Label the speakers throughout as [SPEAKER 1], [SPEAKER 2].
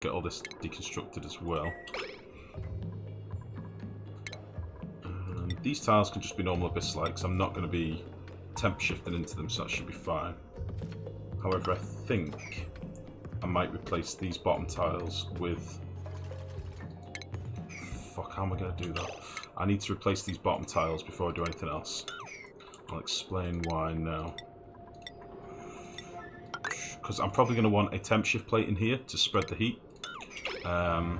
[SPEAKER 1] get all this deconstructed as well. And these tiles can just be normal abyss like, because I'm not going to be temp shifting into them, so that should be fine. However, I think I might replace these bottom tiles with... Fuck, how am I going to do that? I need to replace these bottom tiles before I do anything else. I'll explain why now. Because I'm probably going to want a temp shift plate in here to spread the heat. But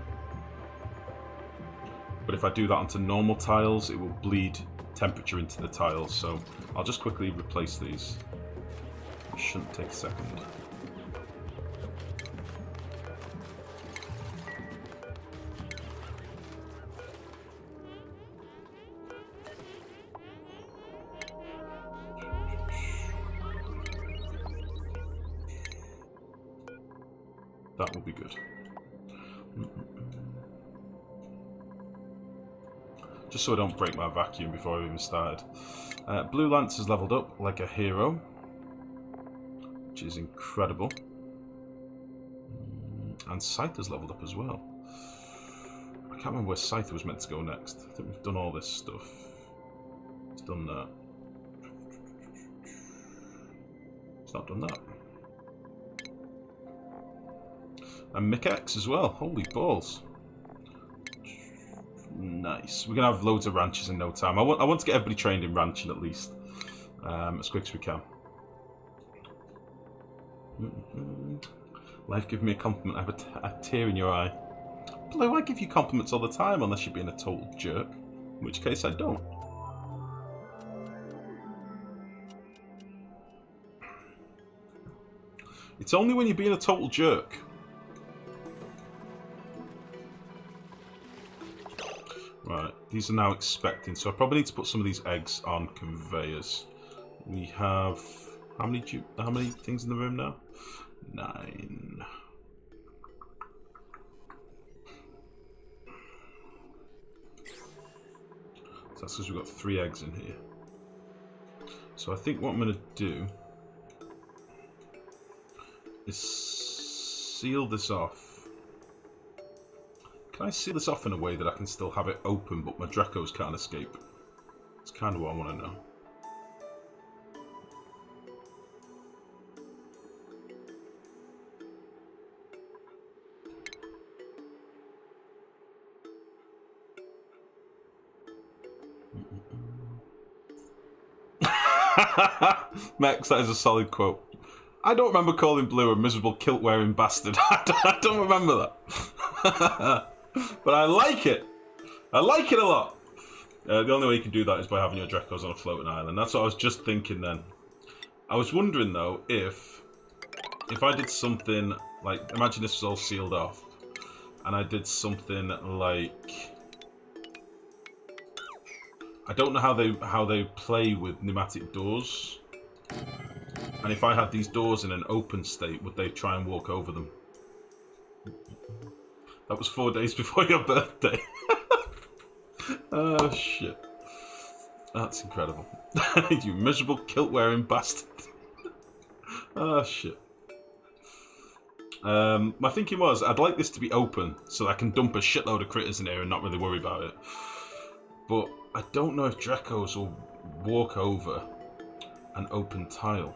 [SPEAKER 1] if I do that onto normal tiles, it will bleed temperature into the tiles. So I'll just quickly replace these. It shouldn't take a second. That will be good. Just so I don't break my vacuum before I even started. Blue Lance has leveled up like a hero, which is incredible. And Scythe has leveled up as well. I can't remember where Scythe was meant to go next. I think we've done all this stuff. It's done that. It's not done that. And Mick-X as well. Holy balls. Nice. We're going to have loads of ranches in no time. I want to get everybody trained in ranching at least. As quick as we can. Life, give me a compliment. I have a tear in your eye. Blue, I give you compliments all the time unless you're being a total jerk. In which case I don't. It's only when you're being a total jerk. Right, these are now expecting, so I probably need to put some of these eggs on conveyors. We have how many things in the room now? 9. So that's because we've got 3 eggs in here. So I think what I'm going to do is seal this off. Can I seal this off in a way that I can still have it open, but my Dracos can't escape? It's kind of what I want to know. Max, that is a solid quote. I don't remember calling Blue a miserable kilt-wearing bastard. I don't remember that. But I like it. I like it a lot. The only way you can do that is by having your Dracos on a floating island. That's what I was just thinking then. I was wondering though if I did something like, imagine this was all sealed off, and I did something like, I don't know how they play with pneumatic doors, and if I had these doors in an open state, would they try and walk over them? That was 4 days before your birthday. Oh shit. That's incredible. You miserable kilt-wearing bastard. Oh shit. My thinking was, I'd like this to be open, so that I can dump a shitload of critters in here and not really worry about it. But I don't know if Dracos will walk over an open tile.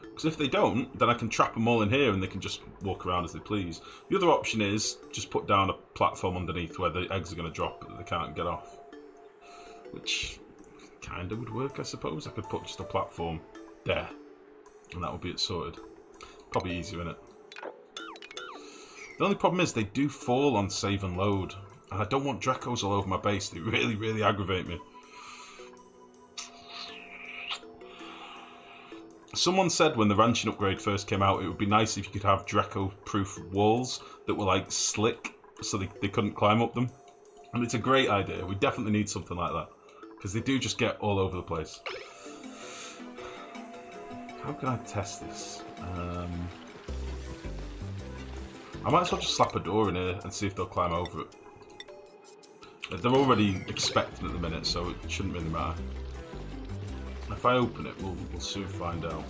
[SPEAKER 1] Because if they don't, then I can trap them all in here and they can just walk around as they please. The other option is just put down a platform underneath where the eggs are going to drop but they can't get off. Which kind of would work, I suppose. I could put just a platform there and that would be it sorted. Probably easier, innit? The only problem is they do fall on save and load. And I don't want Dracos all over my base. They really, really aggravate me. Someone said when the ranching upgrade first came out, it would be nice if you could have Draco-proof walls that were like slick, so they couldn't climb up them. And it's a great idea. We definitely need something like that, because they do just get all over the place. How can I test this? I might as well just slap a door in here and see if they'll climb over it. They're already expecting at the minute, so it shouldn't really matter. If I open it, we'll soon find out.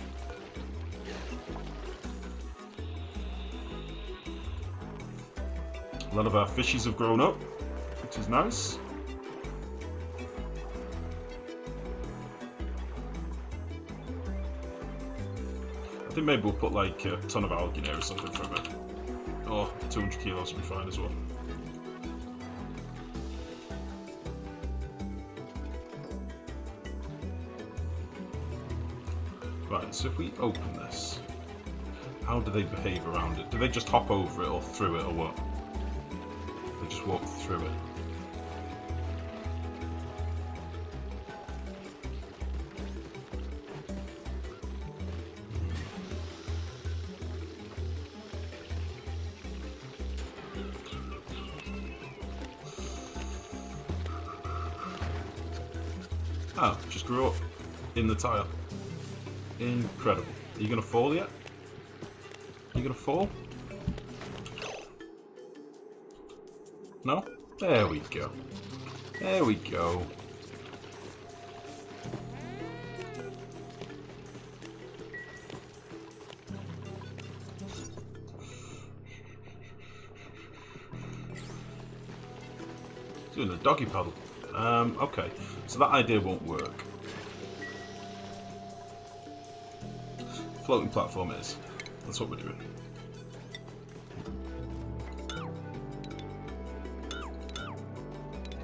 [SPEAKER 1] A lot of our fishies have grown up, which is nice. I think maybe we'll put like a ton of algae in here or something for a bit. Oh, 200 kilos will be fine as well. Right, so if we open this, how do they behave around it? Do they just hop over it or through it or what? They just walk through it. Oh, just grew up in the tile. Incredible. Are you going to fall yet? Are you going to fall? No? There we go. There we go. Doing the doggy paddle. Okay. So that idea won't work. Floating platform is. That's what we're doing.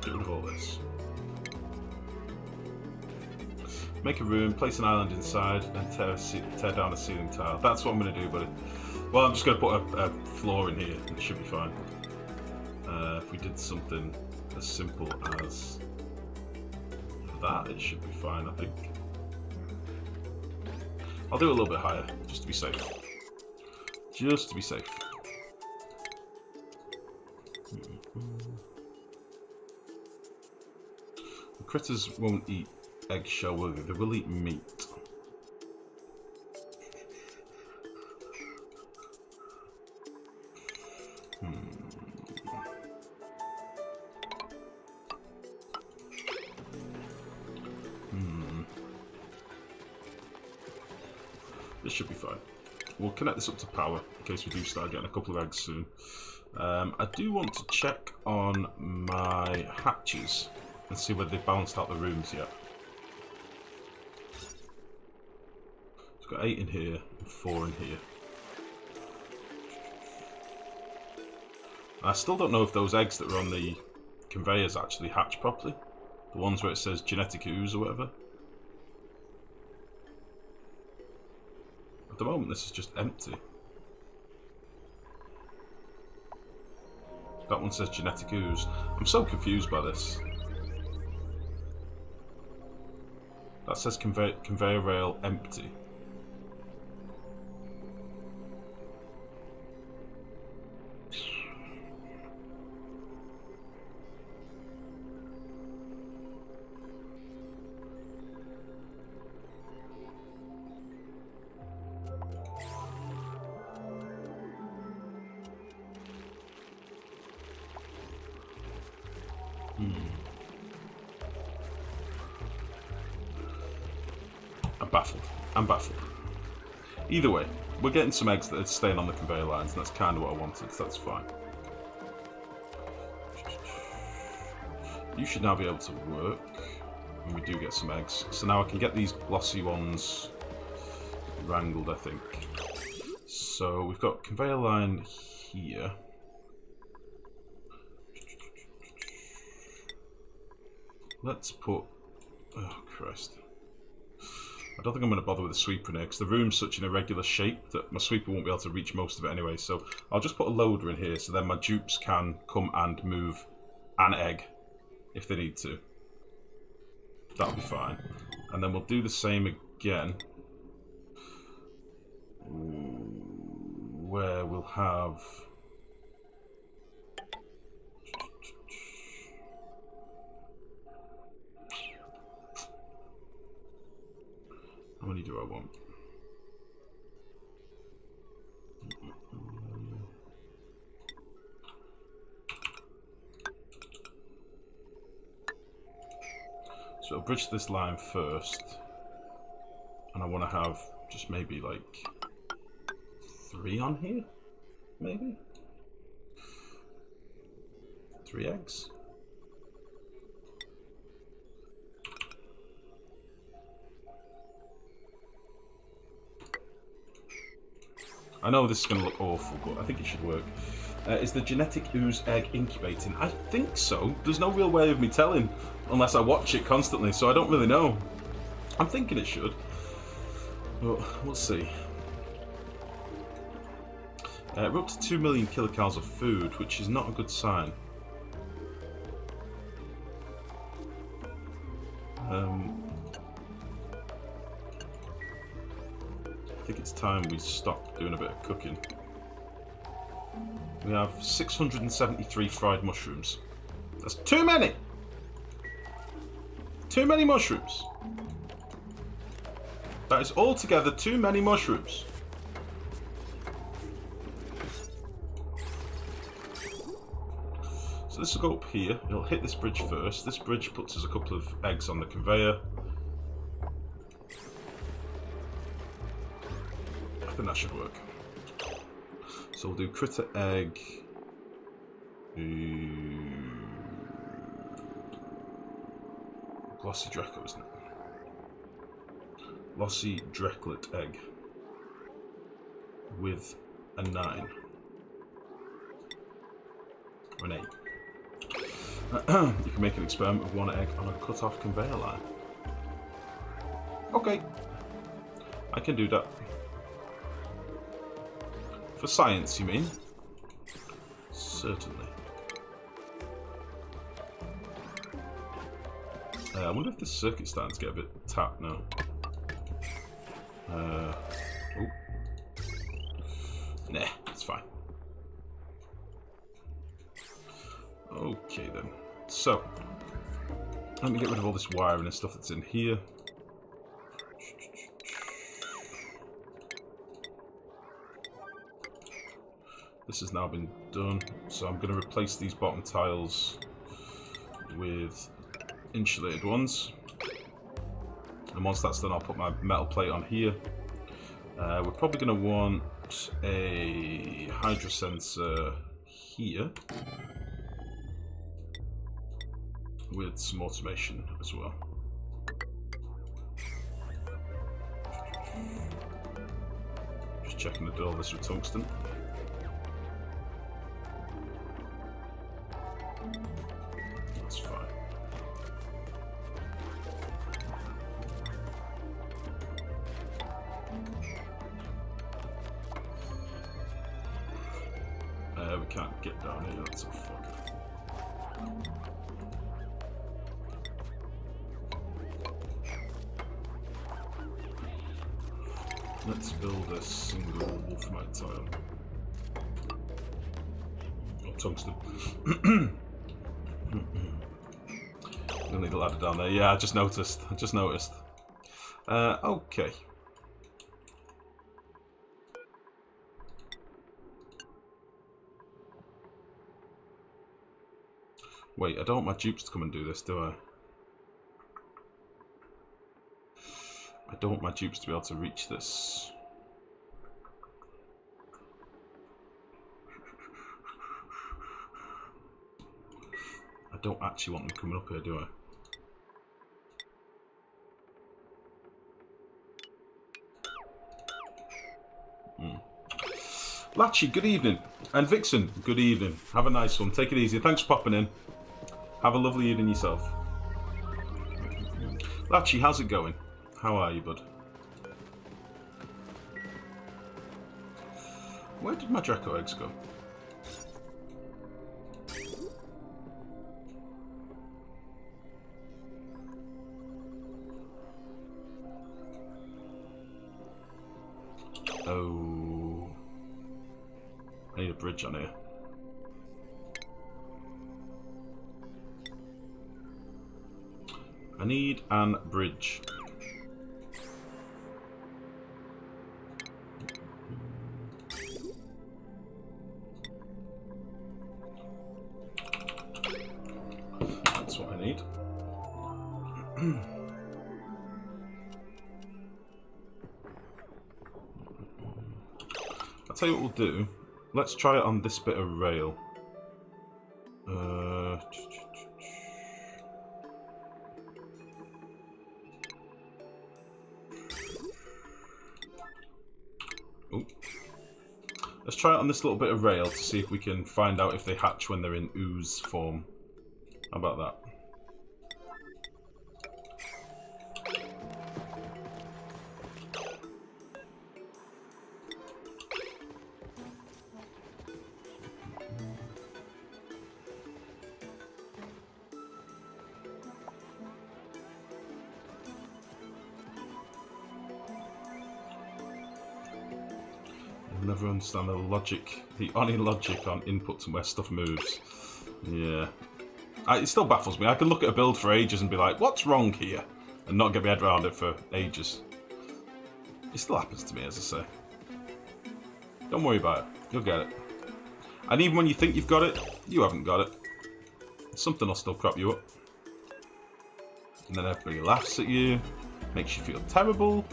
[SPEAKER 1] Get rid of all this. Make a room, place an island inside, and tear down a ceiling tile. That's what I'm going to do, buddy. Well, I'm just going to put a floor in here, and it should be fine. If we did something as simple as that, it should be fine, I think. I'll do it a little bit higher, just to be safe. Just to be safe. The critters won't eat eggshell, will they? They will eat meat. This should be fine. We'll connect this up to power in case we do start getting a couple of eggs soon. I do want to check on my hatches and see whether they've balanced out the rooms yet. It's got 8 in here and 4 in here. I still don't know if those eggs that are on the conveyors actually hatch properly. The ones where it says genetic ooze or whatever. At the moment this is just empty. That one says genetic ooze. I'm so confused by this. That says conveyor rail empty. I'm baffled. Either way, we're getting some eggs that are staying on the conveyor lines, and that's kind of what I wanted, so that's fine. You should now be able to work when we do get some eggs. So now I can get these glossy ones wrangled, I think. So we've got conveyor line here. Let's put... oh, Christ. I don't think I'm going to bother with the sweeper in here because the room's such an irregular shape that my sweeper won't be able to reach most of it anyway. So I'll just put a loader in here so then my dupes can come and move an egg if they need to. That'll be fine. And then we'll do the same again. Where we'll have... how many do I want? So I'll bridge this line first. And I want to have just maybe like 3 on here, maybe 3 eggs. I know this is going to look awful, but I think it should work. Is the genetic ooze egg incubating? I think so. There's no real way of me telling unless I watch it constantly, so I don't really know. I'm thinking it should, but we'll see. We're up to 2 million kilocalories of food, which is not a good sign. I think it's time we stop doing a bit of cooking. We have 673 fried mushrooms. That's too many! Too many mushrooms. That is altogether too many mushrooms. So this will go up here. It'll hit this bridge first. This bridge puts us a couple of eggs on the conveyor. I think that should work. So we'll do critter egg. Glossy Dreco, isn't it? Glossy Drecklet egg. With a 9. Or an 8. You can make an experiment with 1 egg on a cut-off conveyor line. Okay. I can do that. For science, you mean? Certainly. I wonder if this circuit's starting to get a bit tapped now. Oh. Nah, it's fine. Okay then. So, let me get rid of all this wiring and stuff that's in here. This has now been done, so I'm going to replace these bottom tiles with insulated ones. And once that's done, I'll put my metal plate on here. We're probably going to want a hydro sensor here with some automation as well. Just checking to do all this with tungsten. That's fine. We can't get down here, that's a fucker. Let's build a single wolfmite tile. Oh, tungsten. We'll need a ladder down there. Yeah, I just noticed. Okay. Wait, I don't want my dupes to come and do this, do I? I don't want my dupes to be able to reach this. I don't actually want them coming up here, do I? Latchy, good evening. And Vixen, good evening. Have a nice one. Take it easy. Thanks for popping in. Have a lovely evening yourself. Latchy, how's it going? How are you, bud? Where did my Dreco eggs go? Oh. I need a bridge on here. I need an bridge. That's what I need. tell you what we'll do. Let's try it on this bit of rail. Ooh. Let's try it on this little bit of rail to see if we can find out if they hatch when they're in ooze form. How about that? Never understand the logic, the only logic on inputs and where stuff moves. Yeah. It still baffles me. I can look at a build for ages and be like, what's wrong here? And not get my head around it for ages. It still happens to me, as I say. Don't worry about it. You'll get it. And even when you think you've got it, you haven't got it. Something will still crop you up. And then everybody laughs at you, makes you feel terrible.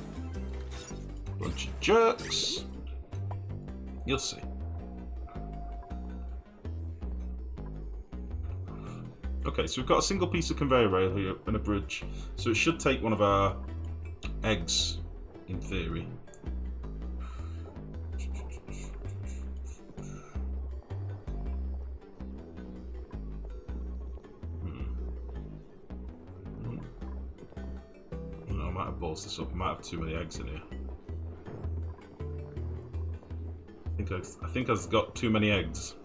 [SPEAKER 1] Bunch of jerks. You'll see. Okay, so we've got a single piece of conveyor rail here and a bridge. So it should take one of our eggs, in theory. No, I might have ballsed this up. I might have too many eggs in here. I think I've got too many eggs.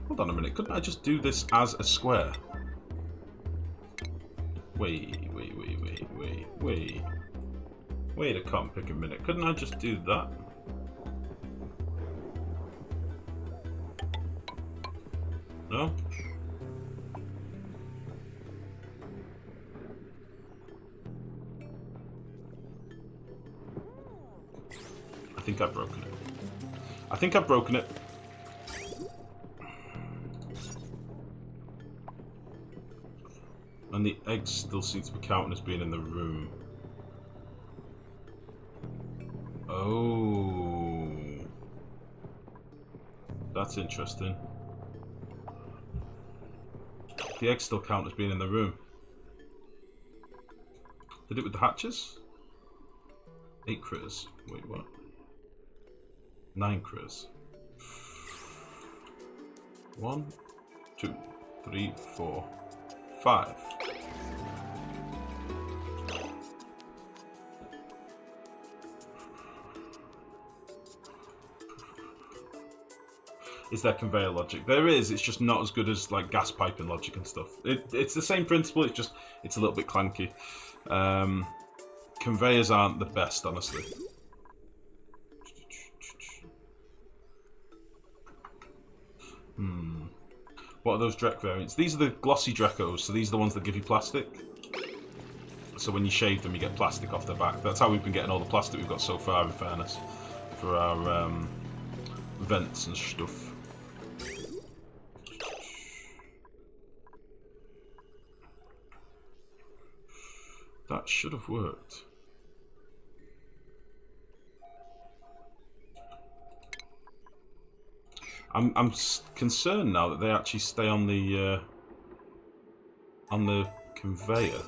[SPEAKER 1] Hold on a minute, couldn't I just do this as a square? Wait a can't pick a minute. Couldn't I just do that? No? I think I've broken it. I think I've broken it. And the eggs still seem to be counting as being in the room. Oh. That's interesting. The eggs still count as being in the room. Did it with the hatches? 8 critters. Wait, what? 9 critters. 1, 2, 3, 4, 5. Is there conveyor logic? There is, it's just not as good as like gas piping logic and stuff. It's the same principle, it's just, it's a little bit clunky. Conveyors aren't the best, honestly. What are those Drek variants? These are the glossy Drekos, so these are the ones that give you plastic. So when you shave them, you get plastic off their back. That's how we've been getting all the plastic we've got so far, in fairness, for our vents and stuff. That should have worked. I'm concerned now that they actually stay on the conveyor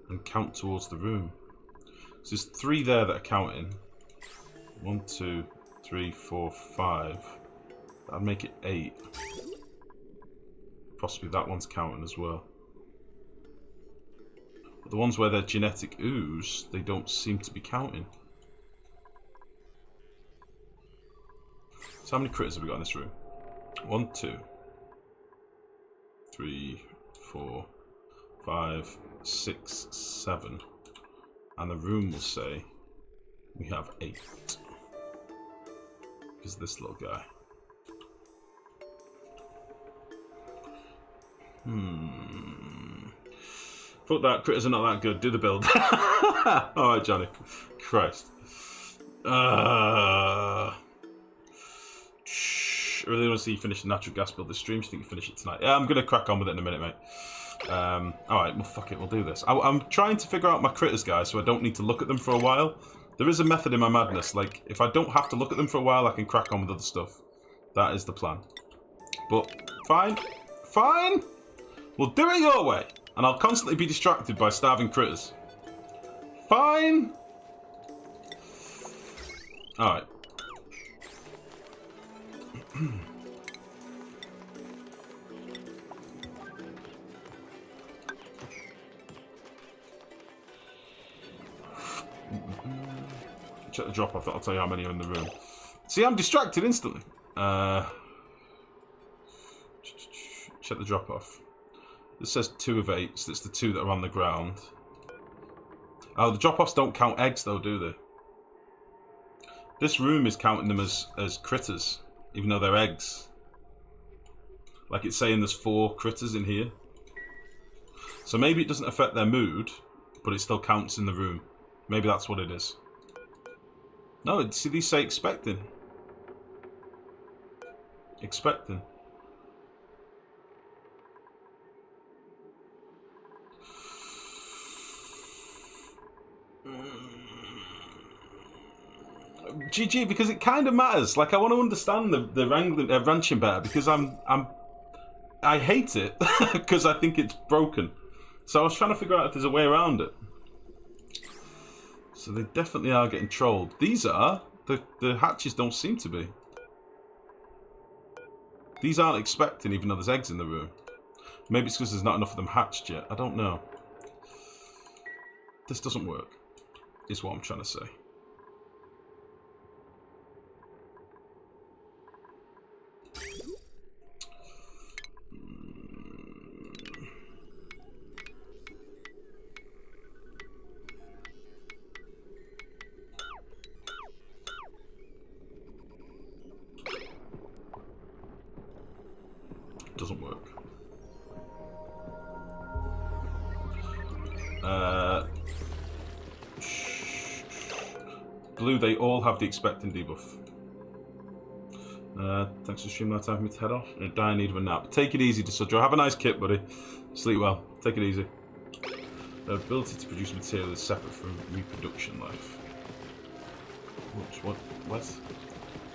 [SPEAKER 1] and count towards the room. So there's 3 there that are counting. 1, 2, 3, 4, 5. That'd make it 8. Possibly that one's counting as well. But the ones where they're genetic ooze, they don't seem to be counting. So how many critters have we got in this room? 1, 2, 3, 4, 5, 6, 7. And the room will say we have 8. Because this little guy. Fuck that, critters are not that good. Do the build. Alright, Johnny. Christ. I really want to see you finish the natural gas build this stream. Do you think you finish it tonight? Yeah, I'm going to crack on with it in a minute, mate. Alright, well, fuck it, we'll do this. I'm trying to figure out my critters, guys, so I don't need to look at them for a while. There is a method in my madness. Like, if I don't have to look at them for a while, I can crack on with other stuff. That is the plan. But, fine. Fine! We'll do it your way. And I'll constantly be distracted by starving critters. Fine! Alright. Check the drop off, that'll tell you how many are in the room. See, I'm distracted instantly. Check the drop off. This says 2 of 8, so it's the 2 that are on the ground. Oh, the drop offs don't count eggs though, do they? This room is counting them as critters, even though they're eggs. Like it's saying there's 4 critters in here. So maybe it doesn't affect their mood, but it still counts in the room. Maybe that's what it is. No, see, these say expecting. Expecting. GG, because it kind of matters. Like, I want to understand the wrangling, ranching better, because I hate it because I think it's broken. So I was trying to figure out if there's a way around it. So they definitely are getting trolled. These are. The hatches don't seem to be. These aren't expecting, even though there's eggs in the room. Maybe it's because there's not enough of them hatched yet. I don't know. This doesn't work, is what I'm trying to say. Doesn't work. Blue, they all have the expecting debuff. Thanks for streaming that time for me to head off. I die in need of a nap. Take it easy, Desudro. Have a nice kit, buddy. Sleep well. Take it easy. The ability to produce material is separate from reproduction life. What?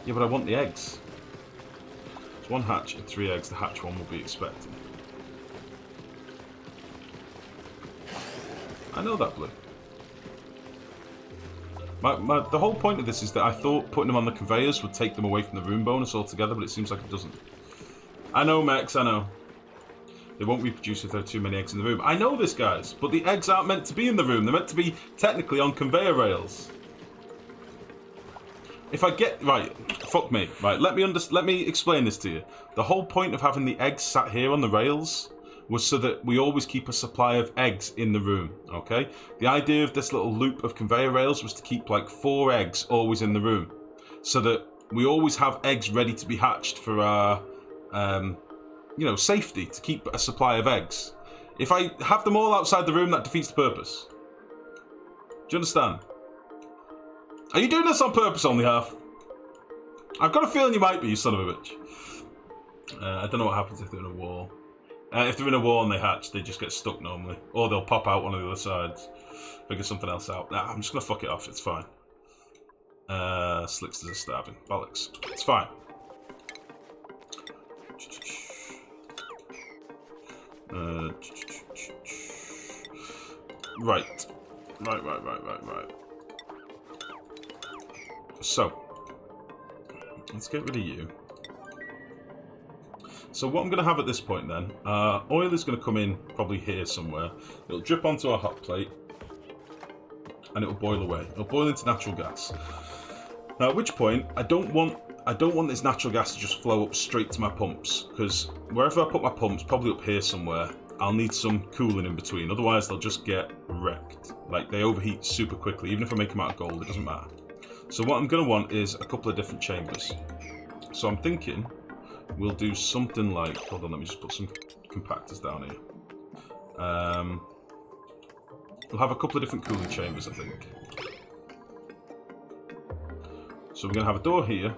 [SPEAKER 1] Yeah, but I want the eggs. 1 hatch and 3 eggs. The hatch one will be expected. I know that, Blue. The whole point of this is that I thought putting them on the conveyors would take them away from the room bonus altogether, but it seems like it doesn't. I know, Mex, I know. They won't reproduce if there are too many eggs in the room. I know this, guys, but the eggs aren't meant to be in the room. They're meant to be technically on conveyor rails. If I get... Right, fuck me. Right, let me explain this to you. The whole point of having the eggs sat here on the rails was so that we always keep a supply of eggs in the room, okay? The idea of this little loop of conveyor rails was to keep like 4 eggs always in the room, so that we always have eggs ready to be hatched for our, you know, safety, to keep a supply of eggs. If I have them all outside the room, that defeats the purpose. Do you understand? Are you doing this on purpose, Only Half? I've got a feeling you might be, you son of a bitch. I don't know what happens if they're in a wall. If they're in a wall and they hatch, they just get stuck normally. Or they'll pop out one of the other sides. Figure something else out. Nah, I'm just going to fuck it off, it's fine. Slicksters are starving. Bollocks. It's fine. Right. So, let's get rid of you. So what I'm going to have at this point then, oil is going to come in probably here somewhere. It'll drip onto our hot plate, and it'll boil away. It'll boil into natural gas. Now, at which point, I don't want this natural gas to just flow up straight to my pumps, because wherever I put my pumps, probably up here somewhere, I'll need some cooling in between. Otherwise, they'll just get wrecked. Like, they overheat super quickly. Even if I make them out of gold, it doesn't matter. So what I'm going to want is a couple of different chambers. So I'm thinking we'll do something like... Hold on, let me just put some compactors down here. We'll have a couple of different cooling chambers, I think. So we're going to have a door here.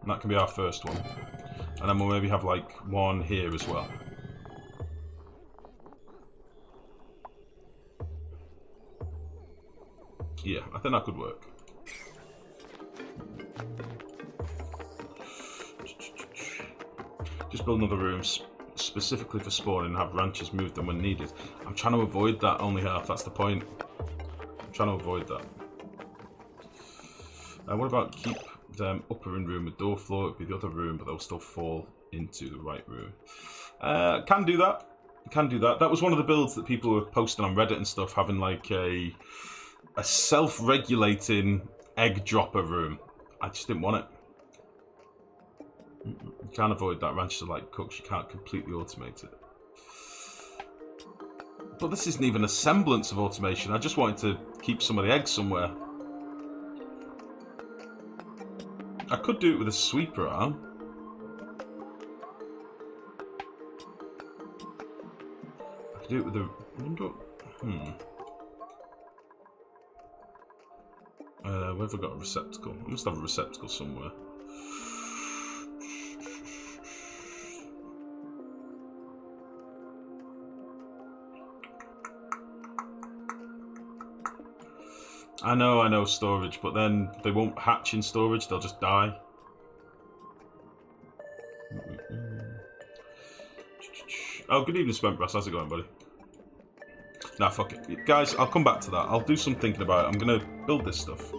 [SPEAKER 1] And that can be our first one. And then we'll maybe have like one here as well. Yeah, I think that could work. Just build another room specifically for spawning and have ranches move them when needed. I'm trying to avoid that only half, that's the point. I'm trying to avoid that. What about keep them upper in room with door floor? It'd be the other room, but they'll still fall into the right room. Can do that. Can do that. That was one of the builds that people were posting on Reddit and stuff, having like a self-regulating egg dropper room. I just didn't want it. You can't avoid that. Ranches are like cooks. You can't completely automate it. But this isn't even a semblance of automation. I just wanted to keep some of the eggs somewhere. I could do it with a sweeper arm. I could do it with a... where have I got a receptacle? I must have a receptacle somewhere. I know storage, but then they won't hatch in storage, they'll just die. Oh, good evening, Spentbrass. How's it going, buddy? Nah, fuck it. Guys, I'll come back to that. I'll do some thinking about it. I'm going to build this stuff.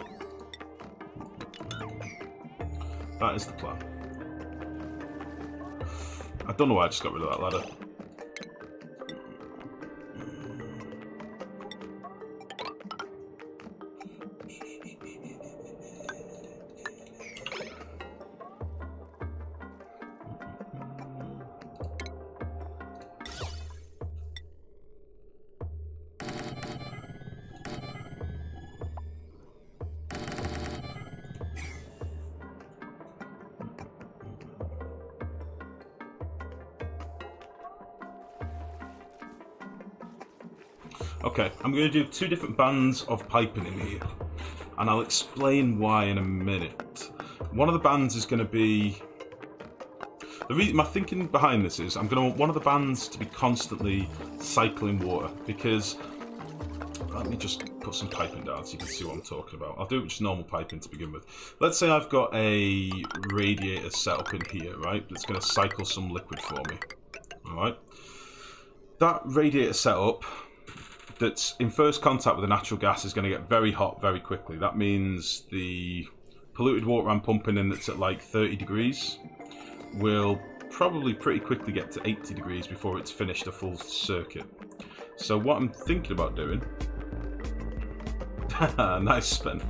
[SPEAKER 1] That is the plan. I don't know why I just got rid of that ladder. Okay, I'm going to do 2 different bands of piping in here, and I'll explain why in a minute. One of the bands is going to be... my thinking behind this is I'm going to want one of the bands to be constantly cycling water, because... Let me just put some piping down so you can see what I'm talking about. I'll do it with just normal piping to begin with. Let's say I've got a radiator set up in here, right? That's going to cycle some liquid for me. Alright? That radiator setup that's in first contact with the natural gas is going to get very hot very quickly. That means the polluted water I'm pumping in that's at like 30 degrees will probably pretty quickly get to 80 degrees before it's finished a full circuit. So what I'm thinking about doing... Nice spin.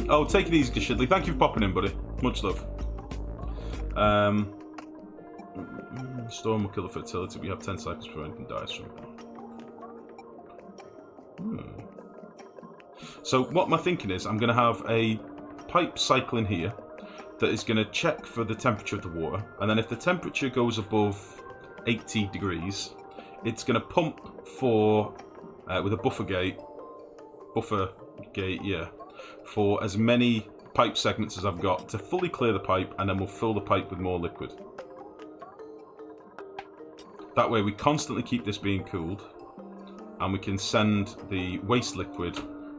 [SPEAKER 1] Oh, take it easy, Gashidley. Thank you for popping in, buddy. Much love. Storm will kill the fertility. We have 10 cycles before anything dies from it. So what my thinking is, I'm going to have a pipe cycle in here that is going to check for the temperature of the water, and then if the temperature goes above 80 degrees, it's going to pump for with a buffer gate, yeah, for as many pipe segments as I've got to fully clear the pipe, and then we'll fill the pipe with more liquid. That way we constantly keep this being cooled, and we can send the waste liquid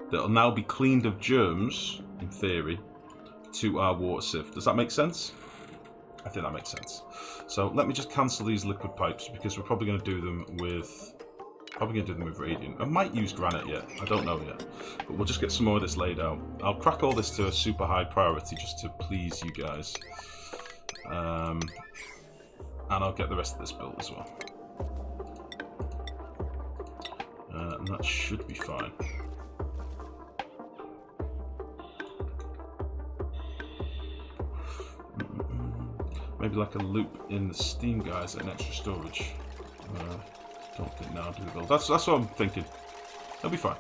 [SPEAKER 1] that will now be cleaned of germs, in theory, to our water sieve. Does that make sense? I think that makes sense. So let me just cancel these liquid pipes, because we're probably going to do them with radiant. I might use granite yet. I don't know yet. But we'll just get some more of this laid out. I'll crack all this to a super high priority just to please you guys. And I'll get the rest of this built as well. And that should be fine. Maybe like a loop in the steam guys and extra storage. Don't think now do the build. That's what I'm thinking. It'll be fine.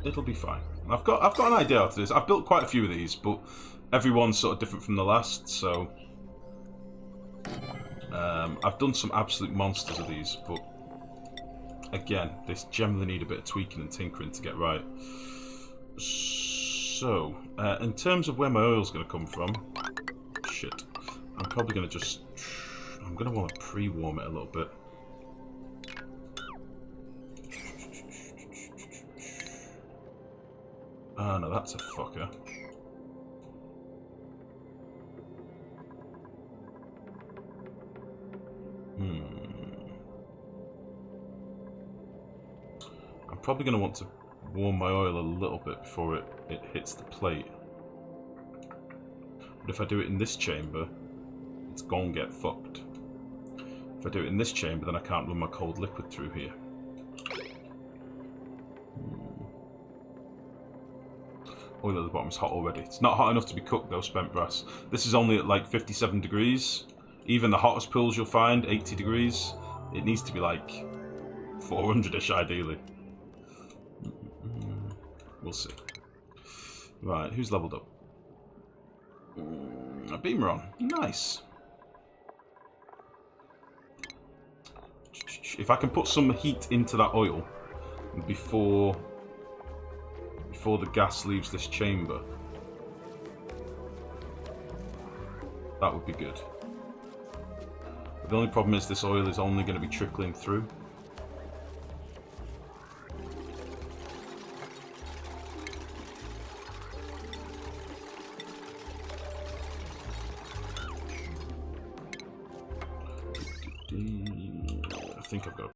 [SPEAKER 1] It'll be fine. I've got an idea after this. I've built quite a few of these, but everyone's sort of different from the last, so I've done some absolute monsters of these, but again, they generally need a bit of tweaking and tinkering to get right. So, in terms of where my oil's going to come from, shit, I'm probably going to just... I'm going to want to pre-warm it a little bit. Ah, no, that's a fucker. I'm probably going to want to warm my oil a little bit before it hits the plate. But if I do it in this chamber, it's gonna get fucked. If I do it in this chamber, then I can't run my cold liquid through here. Oil at the bottom is hot already. It's not hot enough to be cooked though, spent brass. This is only at like 57 degrees. Even the hottest pools you'll find, 80 degrees. It needs to be like 400-ish ideally. We'll see. Right, who's leveled up? A beamer on. Nice. If I can put some heat into that oil before the gas leaves this chamber, that would be good. But the only problem is this oil is only going to be trickling through. I think I've got